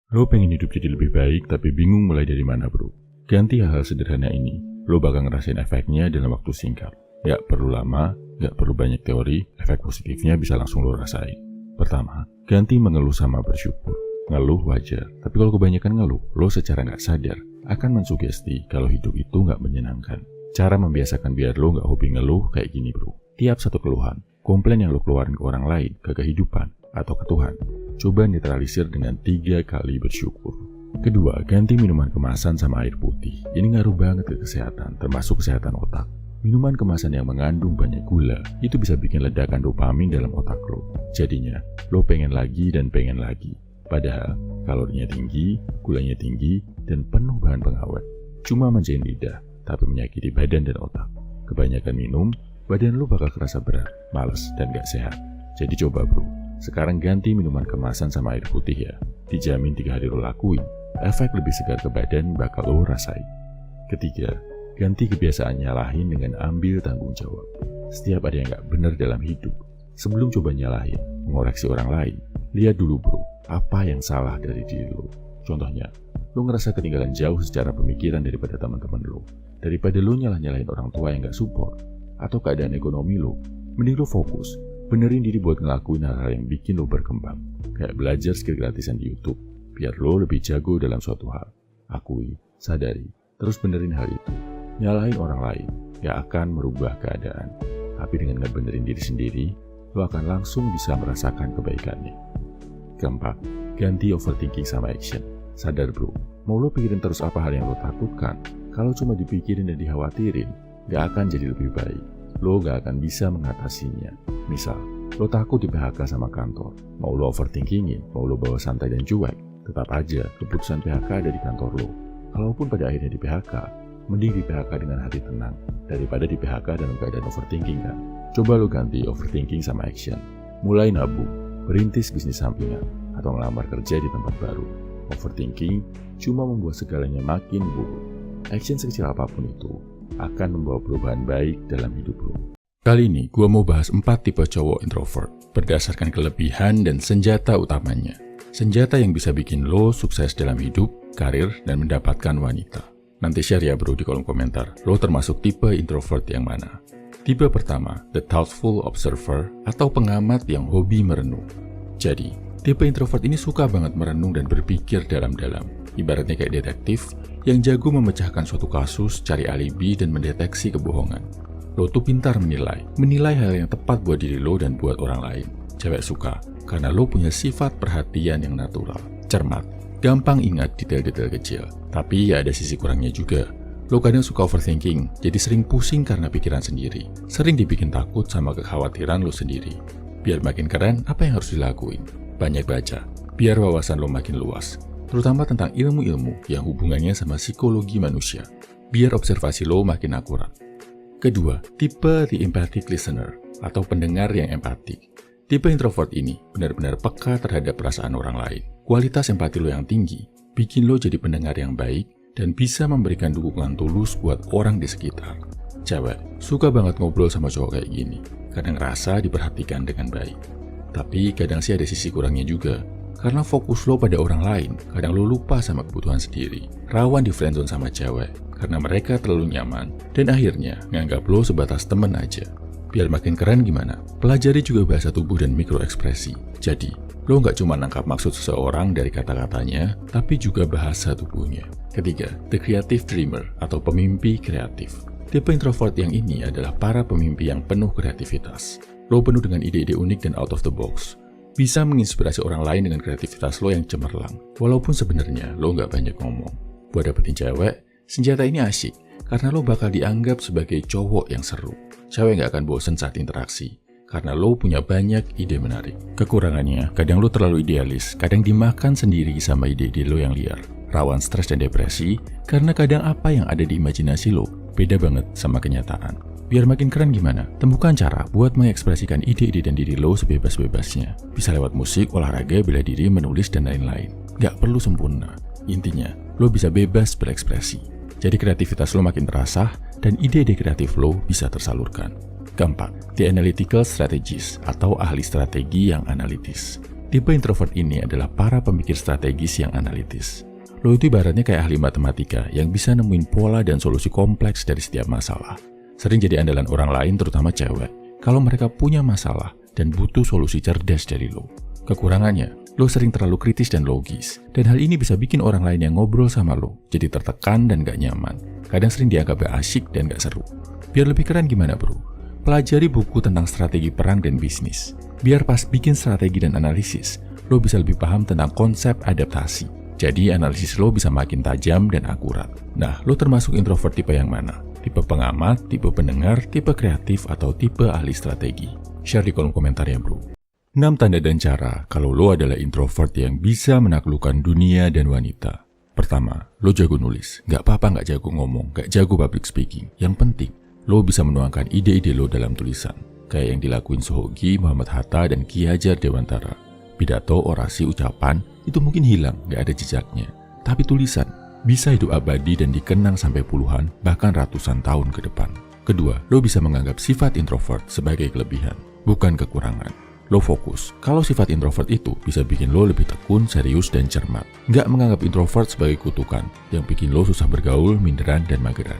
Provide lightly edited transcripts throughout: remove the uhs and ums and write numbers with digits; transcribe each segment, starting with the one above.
Lo pengen hidup jadi lebih baik tapi bingung mulai dari mana bro? Ganti hal-hal sederhana ini, lo bakal ngerasain efeknya dalam waktu singkat. Gak perlu lama, gak perlu banyak teori, efek positifnya bisa langsung lo rasain. Pertama, ganti mengeluh sama bersyukur. Ngeluh wajar, tapi kalau kebanyakan ngeluh, lo secara gak sadar akan mensugesti kalau hidup itu gak menyenangkan. Cara membiasakan biar lo gak hobi ngeluh kayak gini bro. Tiap satu keluhan, komplain yang lo keluarin ke orang lain, ke kehidupan, atau ke Tuhan, coba netralisir dengan 3 kali bersyukur. Kedua, ganti minuman kemasan sama air putih. Ini ngaruh banget ke kesehatan, termasuk kesehatan otak. Minuman kemasan yang mengandung banyak gula, itu bisa bikin ledakan dopamin dalam otak lo. Jadinya, lo pengen lagi dan pengen lagi. Padahal, kalorinya tinggi, gulanya tinggi, dan penuh bahan pengawet. Cuma manjain lidah, tapi menyakiti badan dan otak. Kebanyakan minum, badan lo bakal kerasa berat, males, dan gak sehat. Jadi coba bro, sekarang ganti minuman kemasan sama air putih ya. Dijamin 3 hari lo lakuin, efek lebih segar ke badan bakal lo rasain. Ketiga, ganti kebiasaan nyalahin dengan ambil tanggung jawab. Setiap ada yang gak benar dalam hidup, sebelum coba nyalahin, mengoreksi orang lain, lihat dulu bro, apa yang salah dari diri lo. Contohnya, lo ngerasa ketinggalan jauh secara pemikiran daripada teman-teman lo. Daripada lo nyalah-nyalahin orang tua yang gak support, atau keadaan ekonomi lo, mending lo fokus, benerin diri buat ngelakuin hal-hal yang bikin lo berkembang. Kayak belajar skill gratisan di YouTube, biar lo lebih jago dalam suatu hal. Akui, sadari, terus benerin hal itu. Nyalahin orang lain, gak akan merubah keadaan. Tapi dengan ngebenerin diri sendiri, lo akan langsung bisa merasakan kebaikannya. Keempat, ganti overthinking sama action. Sadar bro, mau lo pikirin terus apa hal yang lo takutkan, kalau cuma dipikirin dan dikhawatirin, gak akan jadi lebih baik. Lo gak akan bisa mengatasinya. Misal, lo takut di PHK sama kantor, mau lo overthinkingin, mau lo bawa santai dan cuek, tetap aja keputusan PHK ada di kantor lo. Kalaupun pada akhirnya di PHK, mending di PHK dengan hati tenang, daripada di PHK dalam keadaan overthinking kan. Coba lo ganti overthinking sama action. Mulai nabung, berintis bisnis sampingan, atau ngelamar kerja di tempat baru. Overthinking cuma membuat segalanya makin buruk. Action sekecil apapun itu akan membawa perubahan baik dalam hidup lo. Kali ini gue mau bahas 4 tipe cowok introvert berdasarkan kelebihan dan senjata utamanya. Senjata yang bisa bikin lo sukses dalam hidup, karir, dan mendapatkan wanita. Nanti share ya bro di kolom komentar, lo termasuk tipe introvert yang mana? Tipe pertama, the thoughtful observer atau pengamat yang hobi merenung. Jadi, tipe introvert ini suka banget merenung dan berpikir dalam-dalam. Ibaratnya kayak detektif yang jago memecahkan suatu kasus, cari alibi, dan mendeteksi kebohongan. Lo tuh pintar menilai hal yang tepat buat diri lo dan buat orang lain. Cewek suka, karena lo punya sifat perhatian yang natural, cermat, gampang ingat detail-detail kecil. Tapi ya ada sisi kurangnya juga. Lo kadang suka overthinking, jadi sering pusing karena pikiran sendiri. Sering dibikin takut sama kekhawatiran lo sendiri. Biar makin keren, apa yang harus dilakuin? Banyak baca, biar wawasan lo makin luas. Terutama tentang ilmu-ilmu yang hubungannya sama psikologi manusia. Biar observasi lo makin akurat. Kedua, tipe the empathic listener atau pendengar yang empatik. Tipe introvert ini benar-benar peka terhadap perasaan orang lain. Kualitas empati lo yang tinggi bikin lo jadi pendengar yang baik dan bisa memberikan dukungan tulus buat orang di sekitar. Cewek suka banget ngobrol sama cowok kayak gini, kadang ngerasa diperhatikan dengan baik. Tapi kadang sih ada sisi kurangnya juga, karena fokus lo pada orang lain, kadang lo lupa sama kebutuhan sendiri. Rawan di friendzone sama cewek, karena mereka terlalu nyaman, dan akhirnya nganggap lo sebatas temen aja. Biar makin keren gimana? Pelajari juga bahasa tubuh dan mikroekspresi. Jadi, lo nggak cuma nangkap maksud seseorang dari kata-katanya, tapi juga bahasa tubuhnya. Ketiga, the creative dreamer atau pemimpi kreatif. Tipe introvert yang ini adalah para pemimpi yang penuh kreativitas. Lo penuh dengan ide-ide unik dan out of the box. Bisa menginspirasi orang lain dengan kreativitas lo yang cemerlang, walaupun sebenarnya lo nggak banyak ngomong. Buat dapetin cewek, senjata ini asyik, karena lo bakal dianggap sebagai cowok yang seru. Cewek nggak akan bosen saat interaksi, karena lo punya banyak ide menarik. Kekurangannya, kadang lo terlalu idealis, kadang dimakan sendiri sama ide-ide lo yang liar. Rawan stres dan depresi, karena kadang apa yang ada di imajinasi lo beda banget sama kenyataan. Biar makin keren gimana? Temukan cara buat mengekspresikan ide-ide dan diri lo sebebas-bebasnya. Bisa lewat musik, olahraga, bela diri, menulis, dan lain-lain. Gak perlu sempurna. Intinya, lo bisa bebas berekspresi. Jadi kreativitas lo makin terasah, dan ide-ide kreatif lo bisa tersalurkan. Keempat, the analytical strategist atau ahli strategi yang analitis. Tipe introvert ini adalah para pemikir strategis yang analitis. Lo itu ibaratnya kayak ahli matematika yang bisa nemuin pola dan solusi kompleks dari setiap masalah. Sering jadi andalan orang lain, terutama cewek, kalau mereka punya masalah dan butuh solusi cerdas dari lo. Kekurangannya, lo sering terlalu kritis dan logis, dan hal ini bisa bikin orang lain yang ngobrol sama lo jadi tertekan dan gak nyaman. Kadang sering dianggap gak asyik dan gak seru. Biar lebih keren gimana bro? Pelajari buku tentang strategi perang dan bisnis. Biar pas bikin strategi dan analisis, lo bisa lebih paham tentang konsep adaptasi. Jadi analisis lo bisa makin tajam dan akurat. Nah, lo termasuk introvert tipe yang mana? Tipe pengamat, tipe pendengar, tipe kreatif, atau tipe ahli strategi? Share di kolom komentar ya bro. 6 tanda dan cara kalau lo adalah introvert yang bisa menaklukkan dunia dan wanita. Pertama, lo jago nulis. Gak apa-apa gak jago ngomong, gak jago public speaking. Yang penting, lo bisa menuangkan ide-ide lo dalam tulisan. Kayak yang dilakuin Sohoki, Muhammad Hatta, dan Ki Hajar Dewantara. Pidato, orasi, ucapan, itu mungkin hilang, gak ada jejaknya. Tapi tulisan bisa hidup abadi dan dikenang sampai puluhan, bahkan ratusan tahun ke depan. Kedua, lo bisa menganggap sifat introvert sebagai kelebihan, bukan kekurangan. Lo fokus, kalau sifat introvert itu bisa bikin lo lebih tekun, serius, dan cermat. Gak menganggap introvert sebagai kutukan, yang bikin lo susah bergaul, minderan, dan mageran.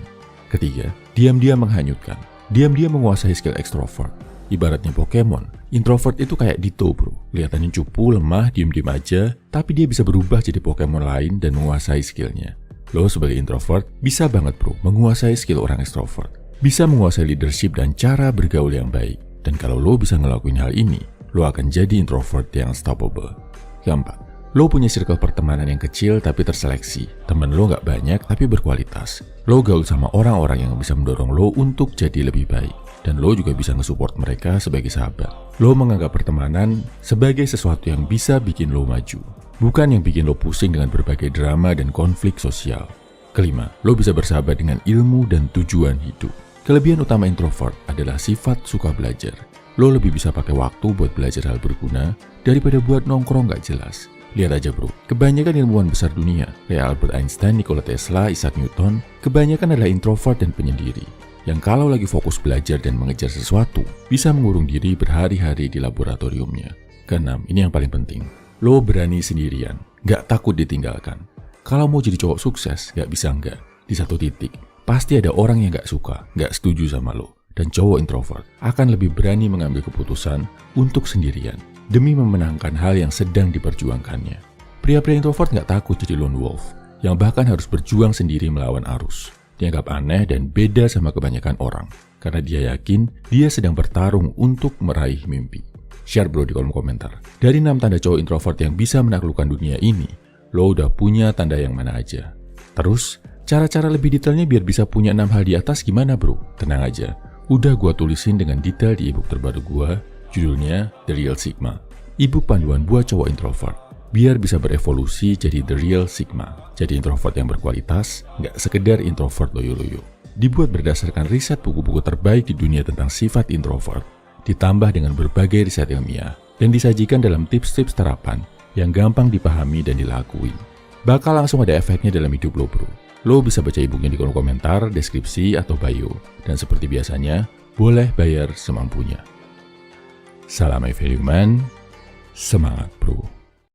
Ketiga, diam-diam menghanyutkan. Diam-diam menguasai skill ekstrovert. Ibaratnya Pokemon, introvert itu kayak Ditto bro. Kelihatannya cupu, lemah, diem-diem aja, tapi dia bisa berubah jadi Pokemon lain dan menguasai skillnya. Lo sebagai introvert bisa banget bro menguasai skill orang ekstrovert. Bisa menguasai leadership dan cara bergaul yang baik. Dan kalau lo bisa ngelakuin hal ini, lo akan jadi introvert yang unstoppable. Keempat, lo punya circle pertemanan yang kecil tapi terseleksi. Temen lo gak banyak tapi berkualitas. Lo gaul sama orang-orang yang bisa mendorong lo untuk jadi lebih baik. Dan lo juga bisa nge-support mereka sebagai sahabat. Lo menganggap pertemanan sebagai sesuatu yang bisa bikin lo maju, bukan yang bikin lo pusing dengan berbagai drama dan konflik sosial. Kelima, lo bisa bersahabat dengan ilmu dan tujuan hidup. Kelebihan utama introvert adalah sifat suka belajar. Lo lebih bisa pakai waktu buat belajar hal berguna daripada buat nongkrong gak jelas. Lihat aja bro, kebanyakan ilmuwan besar dunia, kayak Albert Einstein, Nikola Tesla, Isaac Newton, kebanyakan adalah introvert dan penyendiri. Yang kalau lagi fokus belajar dan mengejar sesuatu, bisa mengurung diri berhari-hari di laboratoriumnya. Keenam, ini yang paling penting. Lo berani sendirian, gak takut ditinggalkan. Kalau mau jadi cowok sukses, gak bisa enggak. Di satu titik, pasti ada orang yang gak suka, gak setuju sama lo. Dan cowok introvert akan lebih berani mengambil keputusan untuk sendirian, demi memenangkan hal yang sedang diperjuangkannya. Pria-pria introvert gak takut jadi lone wolf, yang bahkan harus berjuang sendiri melawan arus. Dianggap aneh dan beda sama kebanyakan orang, karena dia yakin dia sedang bertarung untuk meraih mimpi. Share bro di kolom komentar. Dari 6 tanda cowok introvert yang bisa menaklukkan dunia ini, lo udah punya tanda yang mana aja? Terus, cara-cara lebih detailnya biar bisa punya 6 hal di atas gimana bro? Tenang aja, udah gua tulisin dengan detail di ebook terbaru gua, judulnya The Real Sigma. Ebook panduan buat cowok introvert, biar bisa berevolusi jadi The Real Sigma. Jadi introvert yang berkualitas, nggak sekedar introvert loyo-loyo. Dibuat berdasarkan riset buku-buku terbaik di dunia tentang sifat introvert, ditambah dengan berbagai riset ilmiah, dan disajikan dalam tips-tips terapan yang gampang dipahami dan dilakuin. Bakal langsung ada efeknya dalam hidup lo bro. Lo bisa baca e-booknya di kolom komentar, deskripsi, atau bio. Dan seperti biasanya, boleh bayar semampunya. Salam everyman, semangat bro.